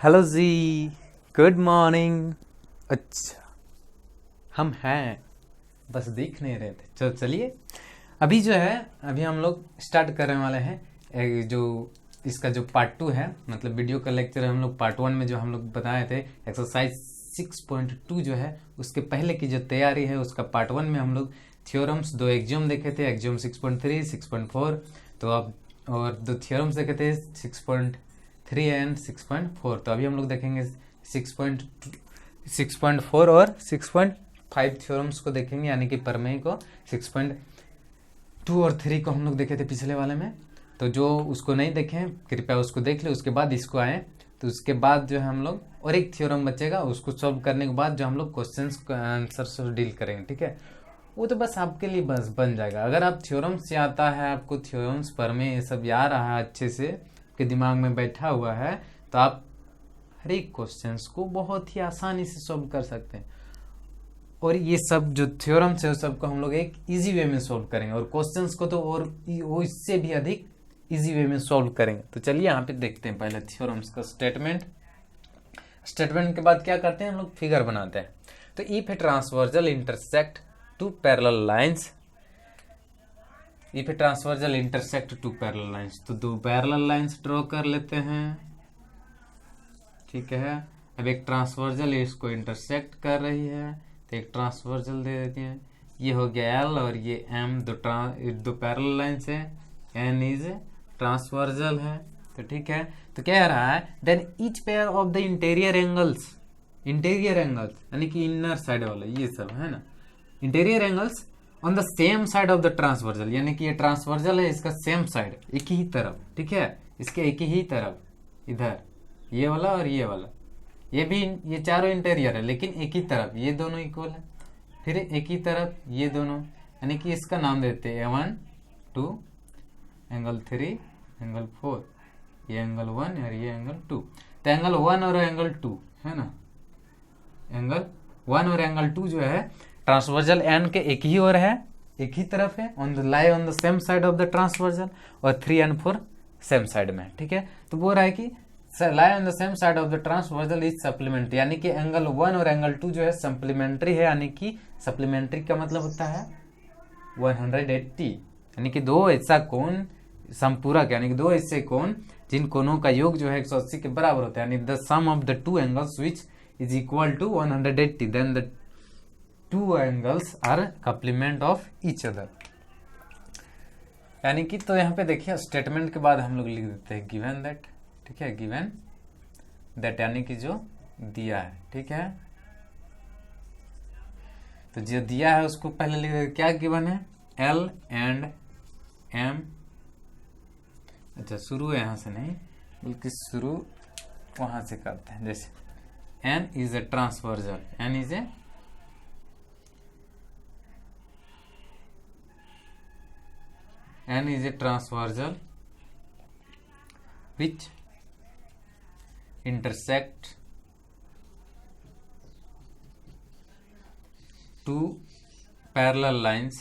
Hello जी, good morning. अच्छा, हम हैं, बस दिख नहीं रहे थे। चलिए अभी जो है, अभी हम लोग स्टार्ट करने वाले हैं जो इसका जो पार्ट 2 है, मतलब वीडियो का लेक्चर हम लोग पार्ट 1 में जो हम लोग बताए थे एक्सरसाइज 6.2 जो है उसके पहले की जो तैयारी है उसका पार्ट 1 में हम लोग थ्योरम्स दो एक्जियोम देखे थे, एक्जियोम 6.3 6.4। तो अब और दो थ्योरम्स देखे थे 6.3 एंड 6.4। तो अभी हम लोग देखेंगे 6.4 और 6.5 थ्योरम्स को देखेंगे, यानी कि प्रमेय को 6.2 और 3 को हम लोग देखे थे पिछले वाले में। तो जो उसको नहीं देखे कृपया उसको देख ले, उसके बाद इसको आए। तो उसके बाद जो है हम लोग और एक थ्योरम बचेगा, उसको सॉल्व करने के बाद जो हम लोग क्वेश्चंस का आंसर से डील करेंगे, ठीक है। वो तो बस आपके लिए बस बन जाएगा। अगर आप थ्योरम्स से आता है, आपको थ्योरम्स प्रमेय ये सब याद रहा है अच्छे से, आपके दिमाग में बैठा हुआ है, तो आप हर एक क्वेश्चंस को बहुत ही आसानी से सॉल्व कर सकते हैं। और ये सब जो थ्योरम्स है उस सबको हम लोग एक इजी वे में सॉल्व करेंगे, और क्वेश्चंस को तो और वो इससे भी अधिक इजी वे में सॉल्व करेंगे। तो चलिए यहाँ पे देखते हैं पहले थ्योरम्स का स्टेटमेंट के बाद क्या करते हैं हम लोग, फिगर बनाते हैं। तो if a transversal intersect two parallel lines, तो दो पैरेलल लाइंस ड्रॉ कर लेते हैं, ठीक है। अब एक ट्रांसवर्जल इसको इंटरसेक्ट कर रही है, तो एक ट्रांसवर्जल दे देते हैं। ये हो गया एल और ये एम, दो पैरेलल लाइंस है, एन इज ट्रांसवर्जल है, तो ठीक है। तो क्या कह रहा है, then each pair of the interior angles यानी कि इनर साइड वाला ये सब है ना, interior angles on the same side of the transversal, यानी कि ये ट्रांसवर्जल है, इसका सेम साइड एक ही तरफ, ठीक है, इसके एक ही तरफ, इधर ये वाला और ये वाला, ये भी ये चारों इंटीरियर है लेकिन एक ही तरफ, ये दोनों इक्वल है। फिर एक ही तरफ ये दोनों, यानी कि इसका नाम देते हैं A1 2 एंगल 3 एंगल 4, ये एंगल 1 और ये एंगल 2। तो एंगल 1 और एंगल 2 है ना, एंगल 1 और एंगल 2 जो है ट्रांसवर्जल एन के एक ही ओर है, एक ही तरफ है, lie on the same side of the transversal, और 3 एंड 4 सेम साइड में, ठीक है। तो बोल रहा है कि lie on the same side of the transversal is supplementary, यानी कि एंगल 1 और एंगल 2 जो है सप्लीमेंट्री है, यानी कि सप्लीमेंट्री का मतलब होता है 180, यानी कि दो ऐसा कोण संपूरक, यानी कि दो ऐसे कोण जिन कोणों का योग जो है 180 के बराबर होता है, यानी the sum of the two angles which is equal to 180, then the two angles are complement of each other, यानी कि। तो यहाँ पे देखिए स्टेटमेंट के बाद हम लोग लिख देते हैं गिवन दैट, ठीक है, गिवन दैट यानी कि जो दिया है, ठीक है। तो जो दिया है उसको पहले लिख देते, क्या गिवन है, एल एंड एम। अच्छा, शुरू यहां से नहीं बल्कि शुरू वहां से करते हैं, जैसे N is a transversal, N is a transversal which intersect two parallel lines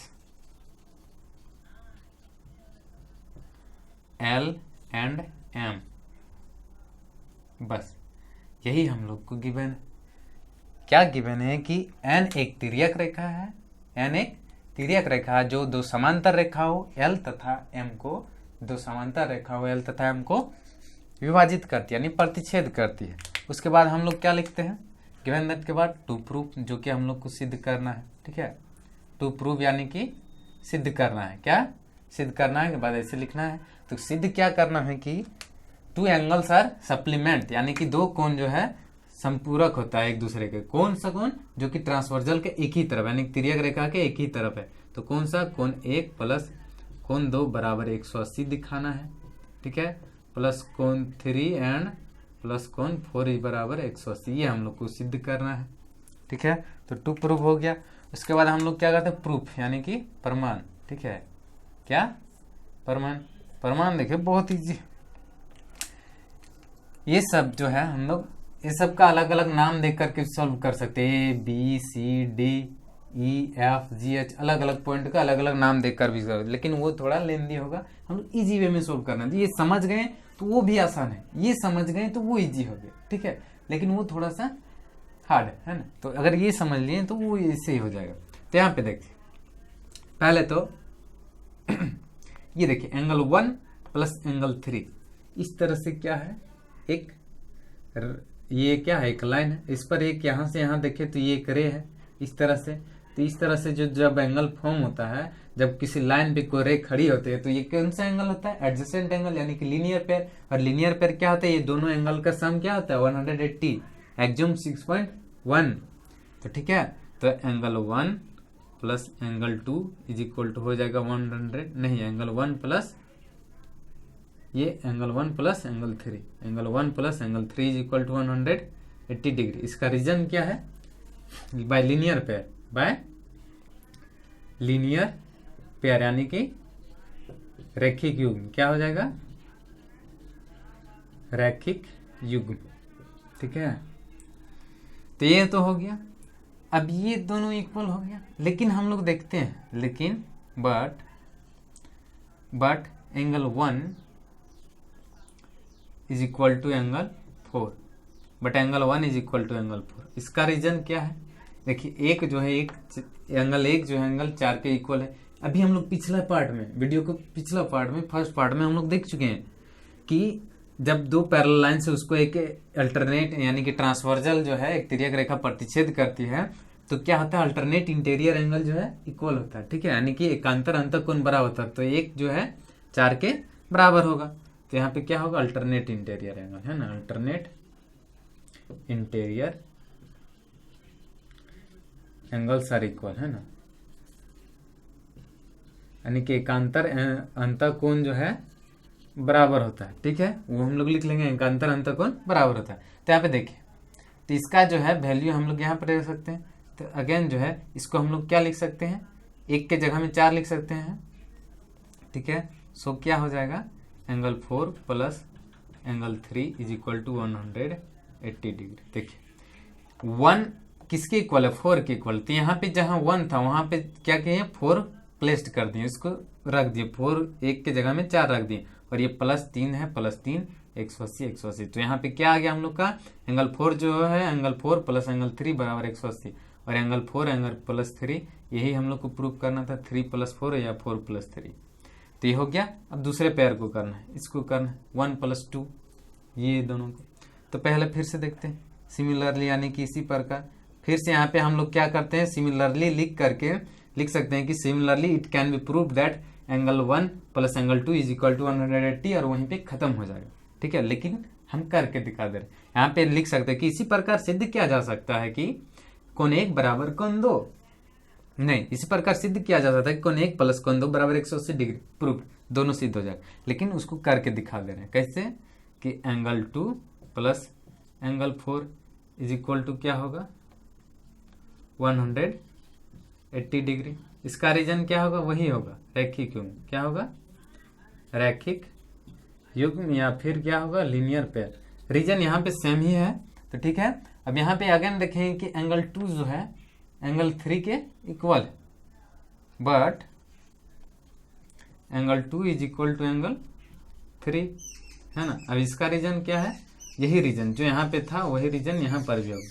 L and M। बस यही हम लोग को गिवन, क्या गिवन है कि N एक तिर्यक रेखा है, N एक तिर्यक रेखा जो दो समांतर रेखा हो L तथा M को, दो समांतर रेखा हो L तथा M को विभाजित करती है, यानी प्रतिच्छेद करती है। उसके बाद हम लोग क्या लिखते हैं, गिवन दैट के बाद टू प्रूफ, जो कि हम लोग को सिद्ध करना है, ठीक है। टू प्रूफ यानी कि सिद्ध करना है, क्या सिद्ध करना है के बाद ऐसे लिखना है। तो सिद्ध क्या करना है कि टू एंगल्स आर सप्लीमेंट, यानी कि दो कोण जो है संपूरक होता है एक दूसरे के। कौन सा कोण, जो कि ट्रांसवर्जल के एक ही तरफ, यानी तिर्यक रेखा के एक ही तरफ है। तो कौन सा, कोण 1 प्लस कोण 2 बराबर 180 दिखाना है, ठीक है, प्लस कोण 3 एंड प्लस कोण 4 बराबर 180, ये हम लोग को सिद्ध करना है, ठीक है। तो टू प्रूफ हो गया। उसके बाद हम लोग क्या करते हैं, प्रूफ यानी कि प्रमाण, ठीक है, क्या प्रमाण देखिए बहुत इजी। ये सब जो है हम लोग ये सब का अलग अलग नाम देख करके सॉल्व कर सकते हैं, A B C D EFGH अलग अलग पॉइंट का अलग अलग नाम देकर भी कर, लेकिन वो थोड़ा लेंदी होगा, हम लोग इजी वे में सोल्व करना है। ये समझ गए तो वो भी आसान है, ये समझ गए तो वो इजी हो गया, ठीक है, लेकिन वो थोड़ा सा हार्ड है ना। तो अगर ये समझ लिए तो वो इससे ही हो जाएगा। तो यहाँ पे देखिए पहले तो ये देखिए एंगल 1 प्लस एंगल 3, इस तरह से क्या है, एक ये क्या है, एक लाइन है, इस पर एक यहाँ से यहाँ देखे तो ये एक रे है इस तरह से। तो इस तरह से जो जब एंगल फॉर्म होता है, जब किसी लाइन पे कोई रे खड़ी होती है, तो ये कौन सा एंगल होता है, एडजेसेंट एंगल यानी कि लीनियर पेयर। और लीनियर पेयर क्या होता है, ये दोनों एंगल का सम क्या होता है 180, एक्जूम 6.1। तो ठीक है, तो angle 1 plus angle 2 is equal to हो जाएगा 100, नहीं एंगल 1 प्लस ये angle 1 plus angle 3, angle 1 plus angle 3 is equal to 180 degree. इसका रीजन क्या है, by linear pair, by linear pair यानी कि रैखिक युग्म, क्या हो जाएगा, रैखिक युग्म, ठीक है। तो ये तो हो गया। अब ये दोनों इक्वल हो गया, लेकिन हम लोग देखते हैं, लेकिन but angle 1 is equal to angle 4, but angle 1 is equal to angle 4। इसका रीजन क्या है, देखिए एक जो है एक एंगल 1 जो है एंगल 4 के इक्वल है। अभी हम लोग पिछला पार्ट में, वीडियो को पिछला पार्ट में, फर्स्ट पार्ट में हम लोग देख चुके हैं कि जब दो पैरेलल लाइन से उसको एक अल्टरनेट यानी कि ट्रांसवर्जल जो है एक तिर्यक रेखा प्रतिच्छेद करती है, तो क्या होता है, अल्टरनेट इंटीरियर एंगल जो है इक्वल होता है, ठीक है, यानी कि एकांतर अंतःकोण बराबर होता है। तो एक जो है 4 के बराबर होगा, तो यहाँ पे क्या होगा, अल्टरनेट इंटीरियर एंगल है ना, alternate interior angles are equal, है ना, यानी कि एकांतर अंतःकोण जो है बराबर होता है, ठीक है, वो हम लोग लिख लेंगे, एकांतर अंतःकोण बराबर होता है। तो यहाँ पे देखिए, तो इसका जो है वैल्यू हम लोग यहाँ पर रख सकते हैं। तो अगेन जो है इसको हम लोग क्या लिख सकते हैं, एक के जगह में 4 लिख सकते हैं, ठीक है। सो क्या हो जाएगा, angle 4 plus angle 3 is equal to 180 degree. देखिए 1 किसके इक्वल है, 4 के इक्वल। तो यहाँ पे जहां 1 था वहां पे क्या किए, 4 प्लेस्ड कर दिए, इसको रख दिए, 4 एक के जगह में 4 रख दिए, और ये +3 है, +3 180 180। तो यहाँ पे क्या आ गया हम लोग का, एंगल 4 जो है, एंगल 4 प्लस एंगल 3 बराबर 180, और एंगल 4 एंगल +3, यही हम लोग को प्रूव करना था, 3 + 4 या 4 + 3। तो ये हो गया। अब दूसरे पेयर को करना है, इसको करना है 1 + 2, ये दोनों को। तो पहले फिर से देखते हैं सिमिलरली, यानी कि इसी प्रकार फिर से यहाँ पे हम लोग क्या करते हैं, सिमिलरली लिख करके लिख सकते हैं कि similarly it can be prove that angle 1 plus angle 2 is equal to 180, और वहीं पे खत्म हो जाएगा, ठीक है। लेकिन हम करके दिखा दे रहे, यहाँ पे लिख सकते हैं कि इसी प्रकार सिद्ध किया जा सकता है कि कोण 1 बराबर कोण 2, नहीं, इसी प्रकार सिद्ध किया जा सकता है कि कोण 1 प्लस कोण 2 बराबर 180 डिग्री, प्रूफ, दोनों सिद्ध हो जाएगा। लेकिन उसको करके दिखा दे रहे हैं, कैसे कि angle 2 plus angle 4 is equal to क्या होगा, 180 डिग्री। इसका रीजन क्या होगा, वही होगा रैखिक युग्म, क्या होगा, रैखिक युग्म, या फिर क्या होगा, लीनियर पेयर। रीजन यहाँ पे सेम ही है, तो ठीक है। अब यहाँ पे अगेन देखेंगे कि एंगल 2 जो है एंगल 3 के इक्वल है, but angle 2 is equal to angle 3, है ना। अब इसका रीजन क्या है, यही रीजन जो यहाँ पे था वही रीजन यहाँ पर भी होगा,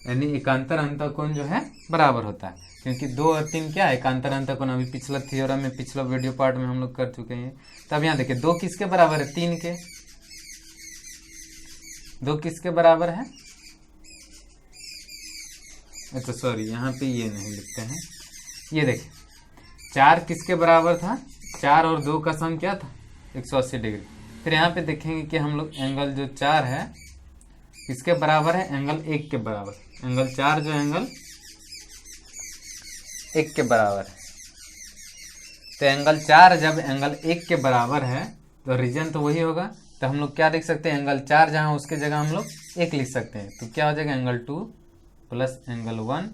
यानी एकांतर अंतःकोण जो है बराबर होता है, क्योंकि 2 और 3 क्या है, एकांतर अंतःकोण। अभी पिछला थ्योरम में, पिछला वीडियो पार्ट में हम लोग कर चुके हैं। तब यहाँ देखिए 2 किसके बराबर है, 3 के। 2 किसके बराबर है, अच्छा सॉरी यहाँ पे ये नहीं लिखते हैं, ये देखिए 4 किसके बराबर था, 4 और 2 का सम क्या था, 180 डिग्री। फिर यहाँ पे देखेंगे कि हम लोग एंगल जो 4 है किसके बराबर है, एंगल 1 के बराबर। एंगल 4 जो एंगल 1 के बराबर है, तो एंगल 4 जब एंगल 1 के बराबर है तो रीजन तो वही होगा। तो हम लोग क्या लिख सकते हैं, एंगल 4 जहां उसके जगह हम लोग 1 लिख सकते हैं। तो क्या हो जाएगा, angle 2 plus angle 1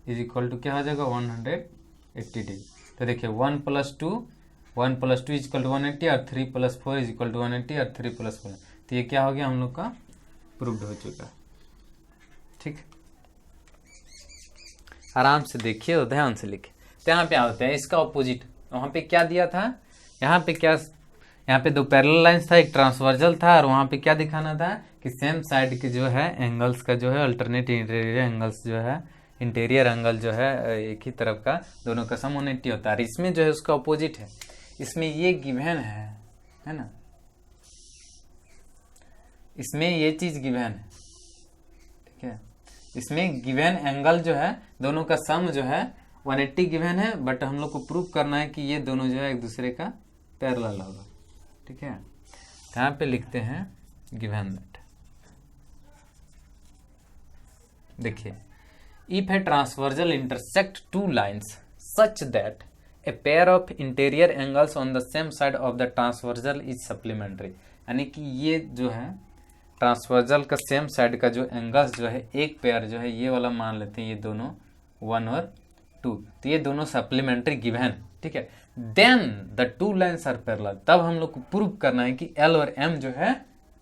is equal to क्या हो जाएगा, 180 डिग्री। तो देखिए 1 + 2 इज इक्वल टू 180, और 3 + 4 इज इक्वल टू 180, और 3 + 4। तो ये क्या हो गया, हम लोग का प्रूव्ड हो चुका, ठीक। आराम से देखिए और ध्यान से लिखे। तो यहाँ पे होता है इसका ऑपोजिट, वहाँ पे क्या दिया था, यहाँ पे क्या, यहाँ पे दो पैरेलल लाइंस था, एक ट्रांसवर्जल था, और वहाँ पे क्या दिखाना था कि सेम साइड के जो है एंगल्स का जो है अल्टरनेट इंटीरियर एंगल्स जो है, इंटीरियर एंगल जो है एक ही तरफ का, दोनों का सम 180 होता है। इसमें जो है उसका ऑपोजिट है, इसमें ये गिवन है ना, इसमें ये चीज गिवन है, ठीक है। इसमें गिवन एंगल जो है दोनों का सम जो है 180 गिवन है, बट हम लोग को प्रूव करना है कि ये दोनों जो है एक दूसरे का पैरेलल होगा, ठीक है। यहाँ पे लिखते हैं गिवन दैट, देखिए, if a transversal intersect two lines such that a pair of interior angles on the same side of the transversal is supplementary, यानी कि ये जो है ट्रांसवर्जल का सेम साइड का जो एंगल्स जो है एक पेयर जो है ये वाला मान लेते हैं, ये दोनों 1 और 2, तो ये दोनों सप्लीमेंट्री गिवन, ठीक है। Then the two lines are parallel, तब हम लोग को प्रूव करना है कि L और M जो है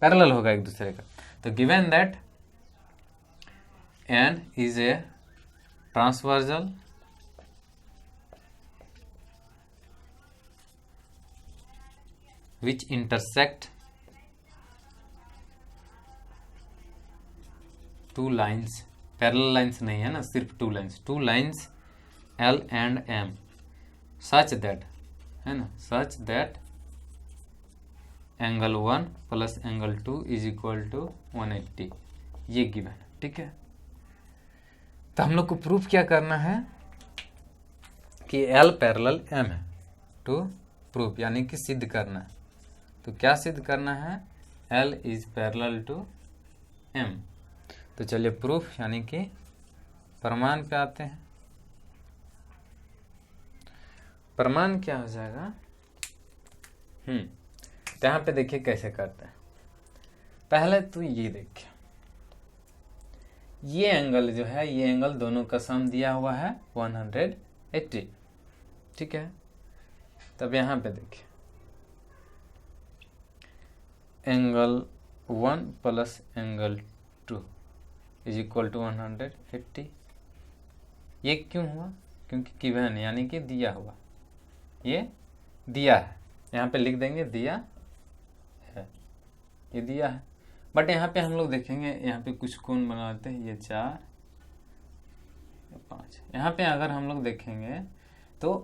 पैरेलल होगा एक दूसरे का। तो given that N is a transversal which intersect two lines, parallel lines नहीं है ना, सिर्फ two lines L and M, such that, है ना, such that angle 1 plus angle 2 is equal to 180, ये गिवन, ठीक है। तो हम लोग को प्रूफ क्या करना है कि L पैरेलल M है, टू प्रूफ यानी कि सिद्ध करना है। तो क्या सिद्ध करना है, L is parallel to M। तो चलिए प्रूफ यानी कि प्रमाण पे आते हैं। प्रमाण क्या हो जाएगा, तो यहाँ पे देखिए कैसे करते हैं। पहले तो ये देखिए, ये एंगल जो है, ये एंगल दोनों का सम दिया हुआ है 180, ठीक है। तब यहाँ पे देखिए angle 1 plus angle 2 is equal to 180, ये क्यों हुआ, क्योंकि गिवन यानी कि दिया हुआ, ये दिया है, यहाँ पे लिख देंगे दिया है, ये दिया है। बट यहाँ पे हम लोग देखेंगे, यहाँ पे कुछ कोण बनाते हैं, ये 4 5, यहाँ पे अगर हम लोग देखेंगे तो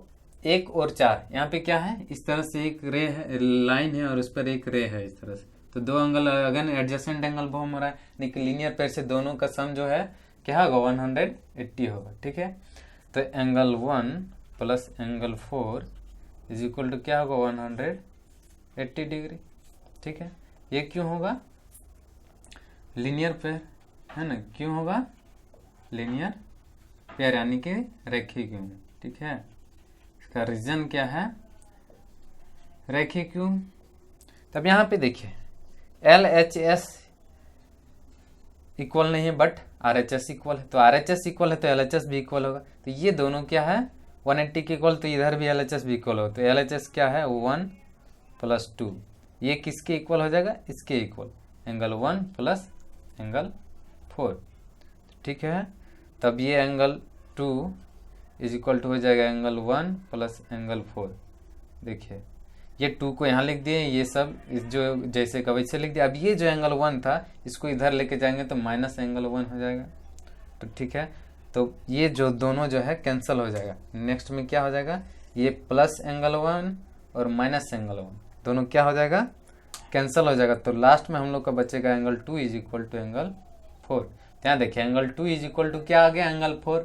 1 और 4, यहाँ पे क्या है, इस तरह से एक रे है, लाइन है, और उस पर एक रे है, इस तरह से, तो दो angle again adjacent angle form हो रहा है, लेकिन लीनियर पेयर से दोनों का सम जो है क्या होगा, 180 होगा, ठीक है। तो angle 1 plus angle 4 is equal to क्या होगा, 180 डिग्री, ठीक है। ये क्यों होगा, लीनियर पेयर है ना, क्यों होगा लीनियर पेयर यानी कि रेखीय क्यों, ठीक है। इसका रीजन क्या है, रेखीय क्यों। तब यहाँ पे देखिए LHS इक्वल नहीं है, बट RHS इक्वल है, तो RHS इक्वल है तो LHS भी इक्वल होगा। तो ये दोनों क्या है 180 के इक्वल, तो इधर भी LHS भी इक्वल होगा। तो LHS क्या है 1 प्लस 2, ये किसके इक्वल हो जाएगा, इसके इक्वल, एंगल 1 प्लस एंगल 4, ठीक है। तब ये एंगल 2 इज इक्वल टू हो जाएगा एंगल 1 प्लस एंगल 4। देखिए ये 2 को यहाँ लिख दिए, ये सब जो जैसे का वैसे लिख दिया। अब ये जो एंगल 1 था इसको इधर लेके जाएंगे तो माइनस एंगल 1 हो जाएगा, तो ठीक है। तो ये जो दोनों जो है कैंसिल हो जाएगा। नेक्स्ट में क्या हो जाएगा, ये प्लस एंगल 1 और माइनस एंगल 1 दोनों क्या हो जाएगा, कैंसिल हो जाएगा। तो लास्ट में हम लोग का बचेगा angle 2 is equal to angle 4। यहाँ देखिए एंगल 2 इज इक्वल टू क्या आ गया, एंगल 4।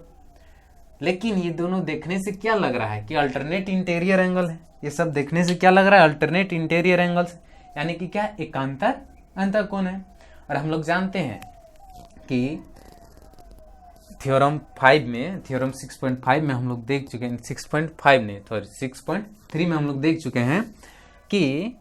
लेकिन ये दोनों देखने से क्या लग रहा है कि अल्टरनेट इंटीरियर एंगल है। ये सब देखने से क्या लग रहा है, अल्टरनेट इंटीरियर एंगल्स, यानी कि क्या एकांतर अंतर कोण है। और हम लोग जानते हैं कि थ्योरम 5 में, थ्योरम 6.5 में हम लोग देख चुके हैं, 6.5 नहीं सॉरी 6.3 में हम लोग देख चुके हैं कि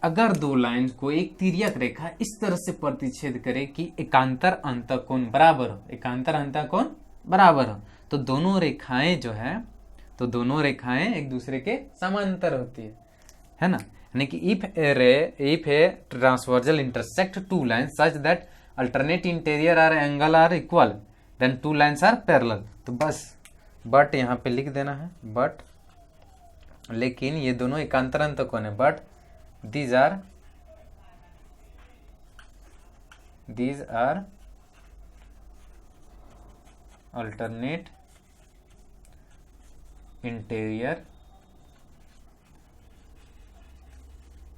अगर दो लाइन को एक तिर्यक रेखा इस तरह से प्रतिच्छेद करे कि एकांतर अंतःकोण बराबर हो, एकांतर अंतःकोण बराबर हो, तो दोनों रेखाएं जो है, तो दोनों रेखाएं एक दूसरे के समांतर होती है ना। यानी कि if a transversal intersect two line such that alternate interior are angle are equal, then two lines are parallel. तो बस बट यहाँ पे लिख देना है बट, लेकिन ये दोनों एकांतरांत कौन है, but these are alternate interior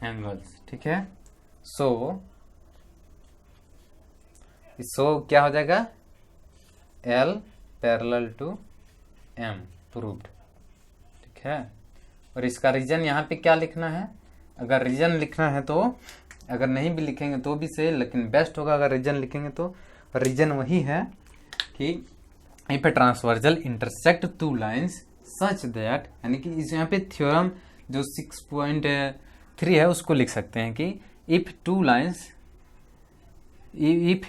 angles. ठीक है, सो क्या हो जाएगा, L parallel to M proved. ठीक है, और इसका रीजन यहाँ पे क्या लिखना है, अगर रीजन लिखना है तो, अगर नहीं भी लिखेंगे तो भी सही, लेकिन बेस्ट होगा अगर रीजन लिखेंगे तो। रीजन वही है कि if a transversal intersect two lines such that, यानी कि इस यहाँ पे थ्योरम जो 6.3 है उसको लिख सकते हैं कि if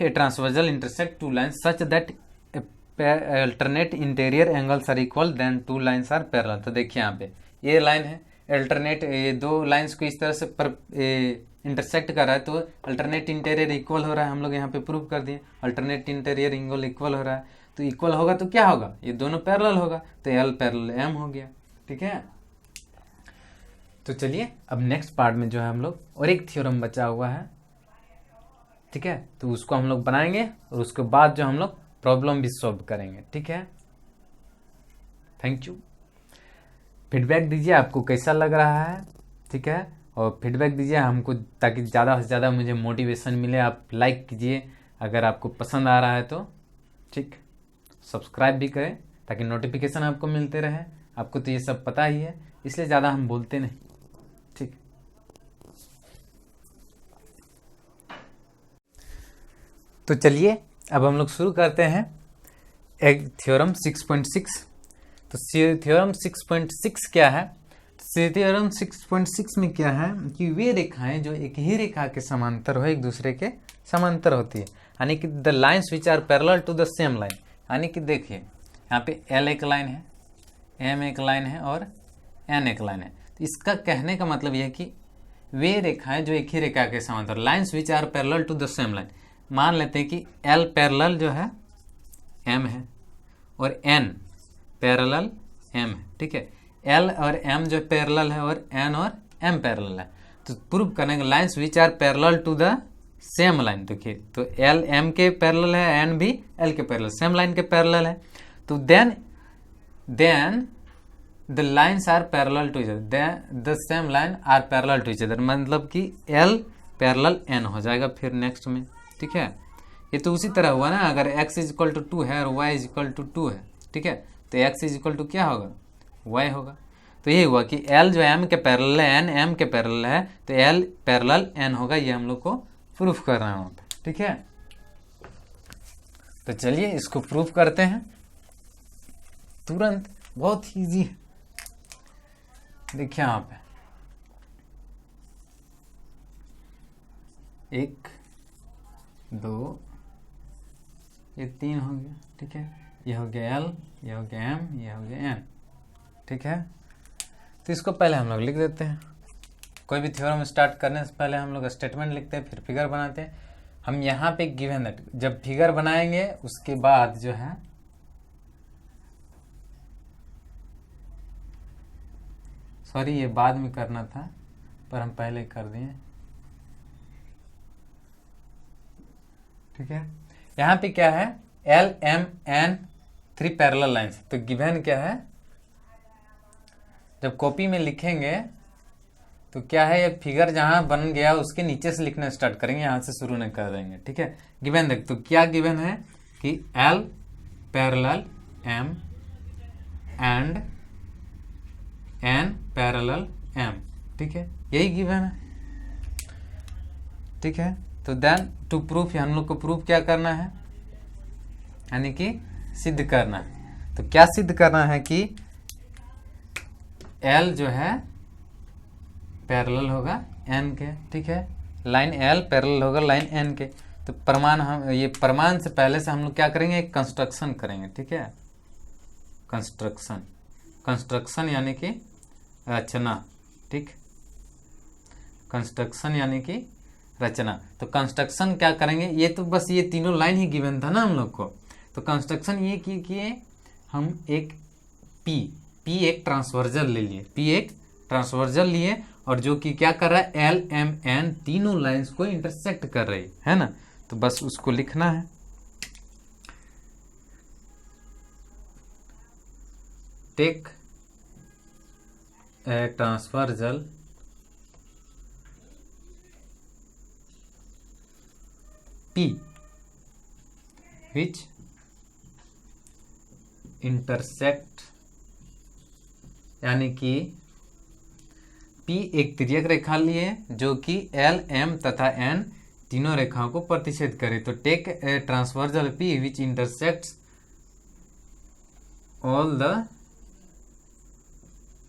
a transversal intersect two lines such that alternate interior angles are equal then two lines are parallel. तो देखिए यहाँ पे ये लाइन है अल्टरनेट, ये दो लाइंस को इस तरह से इंटरसेक्ट कर रहा है तो अल्टरनेट इंटीरियर इक्वल हो रहा है, हम लोग यहाँ पे प्रूव कर दिए अल्टरनेट इंटीरियर एंगल इक्वल हो रहा है। तो इक्वल होगा तो क्या होगा, ये दोनों पैरेलल होगा, तो L पैरेलल M हो गया। ठीक है, तो चलिए अब नेक्स्ट पार्ट में जो है हम लोग और एक थ्योरम बचा हुआ है। ठीक है, तो उसको हम लोग बनाएंगे और उसके बाद जो हम लोग प्रॉब्लम भी सॉल्व करेंगे। ठीक है, थैंक यू। फीडबैक दीजिए आपको कैसा लग रहा है। ठीक है, और फीडबैक दीजिए हमको, ताकि ज़्यादा से ज़्यादा मुझे मोटिवेशन मिले। आप लाइक कीजिए अगर आपको पसंद आ रहा है तो, ठीक, सब्सक्राइब भी करें ताकि नोटिफिकेशन आपको मिलते रहे। आपको तो ये सब पता ही है, इसलिए ज़्यादा हम बोलते नहीं। ठीक, तो चलिए अब हम लोग शुरू करते हैं एक थ्योरम 6.6। तो थ्योरम 6.6 क्या है, थ्योरम 6.6 में क्या है कि वे रेखाएं जो एक ही रेखा के समांतर हो, एक दूसरे के समांतर होती है, यानी कि the lines which are parallel to the same line. यानी कि देखिए यहाँ पे L एक लाइन है, M एक लाइन है और N एक लाइन है। तो इसका कहने का मतलब यह है कि वे रेखाएं जो एक ही रेखा के समांतर, lines which are parallel to the same line. मान लेते हैं कि L पैरेलल जो है M है और N पैरेलल M है। ठीक है, L और M जो पैरेलल है और N और M पैरेलल है। तो प्रूव करने के lines which are parallel to the same line. देखिए तो L M के पैरेलल है, N भी L के पैरेलल, सेम लाइन के पैरेलल है। तो then the lines are parallel to each other, the same line are parallel to each other, मतलब कि L पैरेलल N हो जाएगा फिर नेक्स्ट में। ठीक है, ये तो उसी तरह हुआ ना, अगर x इज इक्वल टू 2 है और y इज इक्वल टू 2 है। ठीक है, तो x इज इक्वल टू क्या होगा, y होगा। तो ये हुआ कि L जो M के पैरेलल है, N M के पैरेलल है, तो L पैरेलल N होगा। ये हम लोग को प्रूफ करना है वहाँ पे। ठीक है, तो चलिए इसको प्रूफ करते हैं तुरंत, बहुत इजी है। देखिए यहाँ पे 1 2 ये 3 हो गया। ठीक है, ये हो गया L, ये हो गया M, ये हो गया N। ठीक है, तो इसको पहले हम लोग लिख देते हैं। कोई भी थ्योरम स्टार्ट करने से पहले हम लोग स्टेटमेंट लिखते हैं, फिर फिगर बनाते हैं। हम यहाँ पे गिवन दैट, जब फिगर बनाएंगे उसके बाद जो है सॉरी ये बाद में करना था पर हम पहले कर दिए। ठीक है, यहाँ पे क्या है, L M N 3 parallel lines. तो गिवन क्या है, जब कॉपी में लिखेंगे तो क्या है, ये फिगर जहां बन गया उसके नीचे से लिखना स्टार्ट करेंगे, यहां से शुरू नहीं कर देंगे। ठीक है, गिवन देख, तो क्या गिवन है कि L parallel M and N parallel M। ठीक है, यही गिवन है। ठीक है, तो देन टू प्रूफ, हम लोग को प्रूफ क्या करना है, यानी कि सिद्ध करना है। तो क्या सिद्ध करना है कि L जो है पैरेलल होगा N के। ठीक है, लाइन L पैरेलल होगा लाइन N के। तो प्रमाण, हम ये प्रमाण से पहले से हम लोग क्या करेंगे, एक कंस्ट्रक्शन करेंगे। ठीक है, कंस्ट्रक्शन यानी कि रचना। ठीक, कंस्ट्रक्शन यानी कि रचना। तो कंस्ट्रक्शन क्या करेंगे, ये तो बस ये तीनों लाइन ही गिवन था ना हम लोग को, तो कंस्ट्रक्शन ये किए हम एक पी एक ट्रांसवर्जल ले लिए, पी एक ट्रांसवर्जल लिए और जो कि क्या कर रहा है, एल एम एन तीनों लाइंस को इंटरसेक्ट कर रही है ना। तो बस उसको लिखना है, take a transversal P which intersect, यानी कि P एक तिर्यक रेखा लिए जो कि L, M तथा N तीनों रेखाओं को प्रतिच्छेद करे। तो take a transversal P which intersects all the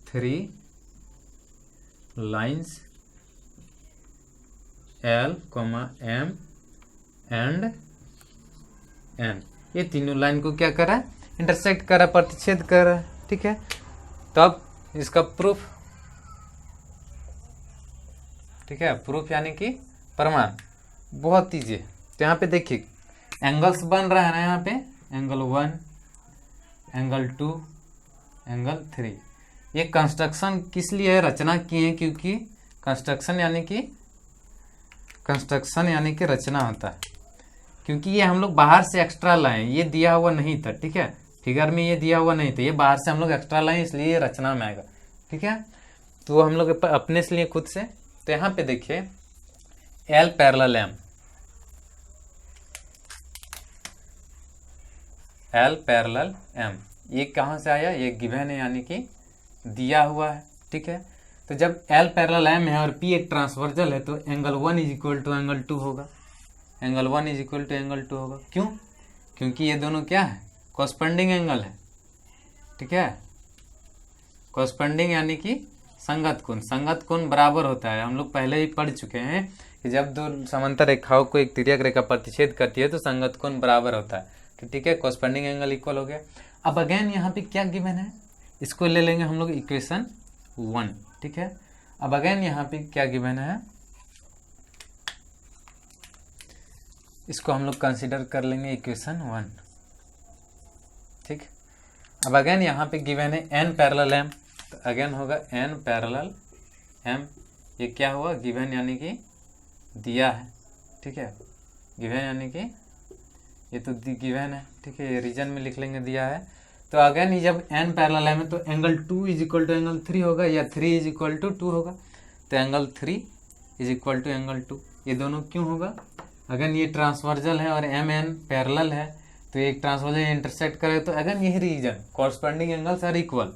three lines L, M and N, ये तीनों लाइन को क्या कर रहा है, इंटरसेक्ट कर रहा है, प्रतिच्छेद कर रहा है। ठीक है, तो अब इसका प्रूफ, ठीक है, प्रूफ यानी कि प्रमाण बहुत ईजी है। तो यहाँ पे देखिए एंगल्स बन रहा है ना, यहाँ पे एंगल 1, एंगल 2, एंगल 3। ये कंस्ट्रक्शन किस लिए रचना किए हैं, क्योंकि कंस्ट्रक्शन यानी कि रचना होता है, क्योंकि ये हम लोग बाहर से एक्स्ट्रा लाए, ये दिया हुआ नहीं था। ठीक है, फिगर में ये दिया हुआ नहीं था, ये बाहर से हम लोग एक्स्ट्रा लाए, इसलिए ये रचना में आएगा। ठीक है, तो हम लोग अपने से लिए खुद से। तो यहाँ पे देखिए L parallel M, L parallel M, ये कहाँ से आया, ये गिवन है यानी कि दिया हुआ है। ठीक है, तो जब L पैरेलल M है और P एक ट्रांसवर्जल है तो angle 1 is equal to angle 2 होगा, angle 1 is equal to angle 2 होगा। क्यों, क्योंकि ये दोनों क्या है, कॉरस्पॉन्डिंग एंगल है। ठीक है, कॉरस्पॉन्डिंग यानी कि संगत कोण, संगत कोण बराबर होता है। हम लोग पहले ही पढ़ चुके हैं कि जब दो समांतर रेखाओं को एक तिर्यक रेखा प्रतिच्छेद करती है तो संगत कोण बराबर होता है। तो ठीक है, कॉरस्पॉन्डिंग एंगल इक्वल हो गया। अब अगेन यहाँ पे क्या गिवन है, इसको ले लेंगे हम लोग इक्वेशन 1। ठीक है, अब अगेन यहाँ पे क्या गिवन है, इसको हम लोग कंसीडर कर लेंगे इक्वेशन 1। ठीक, अब अगेन यहाँ पे गिवन है n पैरेलल m, तो अगेन होगा n पैरेलल m। ये क्या हुआ, गिवन यानी कि दिया है। ठीक है, गिवन यानी कि ये तो गिवन है। ठीक है, ये रीजन में लिख लेंगे दिया है। तो अगेन जब n पैरेलल m है तो angle 2 is equal to angle 3 होगा, या 3 इज इक्वल टू 2 होगा। तो angle 3 is equal to angle 2, ये दोनों क्यों होगा, अगेन ये ट्रांसवर्जल है और एम एन पैरेलल है, तो एक ट्रांसवर्जल इंटरसेक्ट करे तो अगेन यही reason, corresponding angles are equal,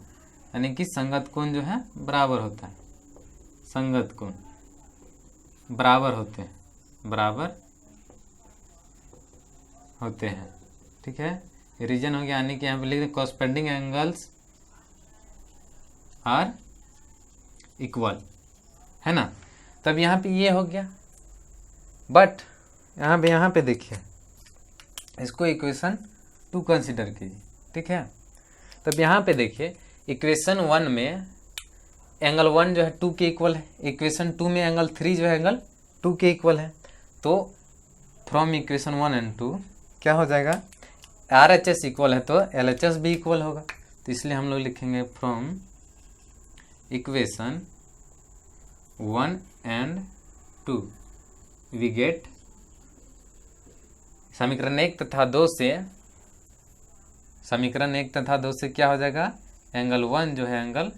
यानी कि संगत कोण जो है बराबर होता है, संगत कोण बराबर होते हैं, बराबर होते हैं। ठीक है, रीजन हो गया, यानी कि यहाँ पे लिख दें कॉरस्पॉन्डिंग एंगल्स आर इक्वल, है ना। तब यहाँ पे ये हो गया, बट यहाँ पे देखिए इसको इक्वेशन 2 कंसिडर कीजिए। ठीक है, तब यहाँ पे देखिए इक्वेशन 1 में एंगल 1 जो है 2 के इक्वल है, इक्वेशन 2 में एंगल 3 जो है एंगल 2 के इक्वल है। तो फ्रॉम इक्वेशन 1 एंड 2 क्या हो जाएगा, RHS इक्वल है तो LHS भी इक्वल होगा। तो इसलिए हम लोग लिखेंगे from equation 1 and 2 we get, समीकरण 1 तथा 2 से, समीकरण 1 तथा 2 से क्या हो जाएगा, एंगल 1 जो है एंगल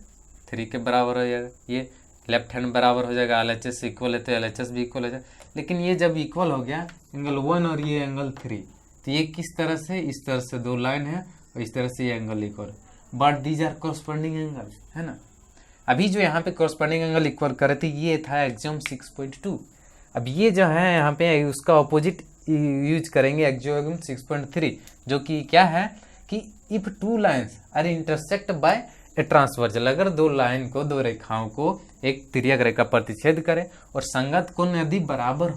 3 के बराबर हो जाएगा, ये लेफ्ट हैंड बराबर हो जाएगा, LHS इक्वल है तो LHS भी इक्वल हो जाएगा। लेकिन ये जब इक्वल हो गया एंगल 1 और ये एंगल 3, तो ये किस तरह से, इस तरह से दो लाइन है और इस तरह से ये angle equal, but these are corresponding angle, है ना। अभी जो यहाँ पे कॉरस्पॉन्डिंग एंगल इक्वल करे थे ये था एक्सियोम 6.2। अब ये जो है यहाँ पे उसका ऑपोजिट यूज करेंगे एक्सियोम 6.3, जो कि क्या है कि if two lines are intersect by a transversal, अगर दो लाइन को, दो रेखाओं को एक तिर्यक रेखा प्रतिच्छेद करे और संगत कोण यदि बराबर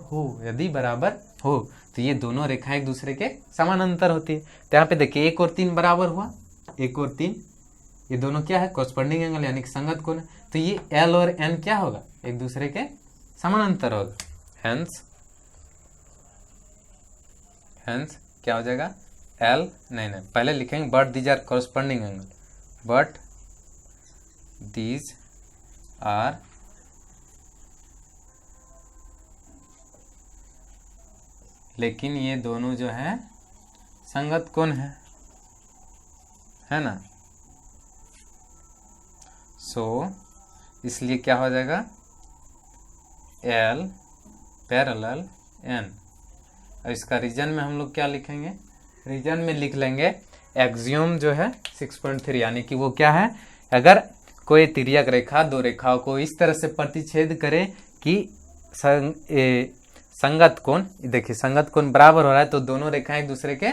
हो, तो ये दोनों रेखाएं एक दूसरे के समानांतर होती है। तो यहाँ पे देखिए 1 और 3 बराबर हुआ, 1 और 3 ये दोनों क्या है, कॉरस्पॉन्डिंग एंगल यानी कि संगत कोण है। तो ये L और N क्या होगा, एक दूसरे के समानांतर होगा, हेंस क्या हो जाएगा, एल नहीं पहले लिखेंगे but these are corresponding angle, but these are लेकिन ये दोनों जो है संगत कोण है ना। सो इसलिए क्या हो जाएगा, एल पैरेलल एन। और इसका रीजन में हम लोग क्या लिखेंगे, रीजन में लिख लेंगे एक्सियोम जो है 6.3, यानी कि वो क्या है, अगर कोई तिर्यक रेखा दो रेखाओं को इस तरह से प्रतिच्छेद करे कि संगत कोण, देखिए संगत कोण बराबर हो रहा है तो दोनों रेखाएं एक दूसरे के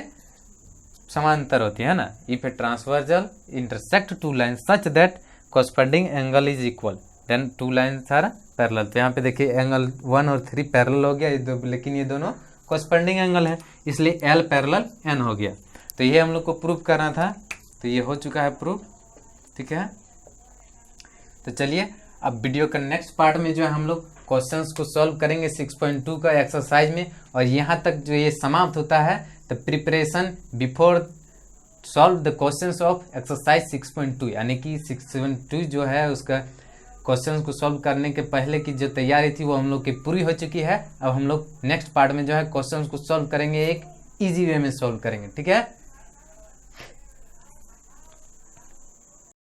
समांतर होती है ना। If a transversal intersect two line such that corresponding angle is equal then two lines are parallel. तो यहाँ पे देखिए एंगल 1 और 3 पैरेलल हो गया, लेकिन ये दोनों कॉरस्पॉन्डिंग एंगल है, इसलिए एल पैरेलल एन हो गया। तो ये हम लोग को प्रूफ करना था, तो ये हो चुका है प्रूफ, ठीक है। तो चलिए अब वीडियो का नेक्स्ट पार्ट में जो है हम लोग क्वेश्चंस को सॉल्व करेंगे 6.2 का एक्सरसाइज में, और यहाँ तक जो ये समाप्त होता है the preparation before solve the questions of exercise 6.2, यानी कि 6.2 जो है उसका क्वेश्चंस को सॉल्व करने के पहले की जो तैयारी थी वो हम लोग की पूरी हो चुकी है। अब हम लोग नेक्स्ट पार्ट में जो है क्वेश्चंस को सॉल्व करेंगे, एक इजी वे में सॉल्व करेंगे, ठीक है।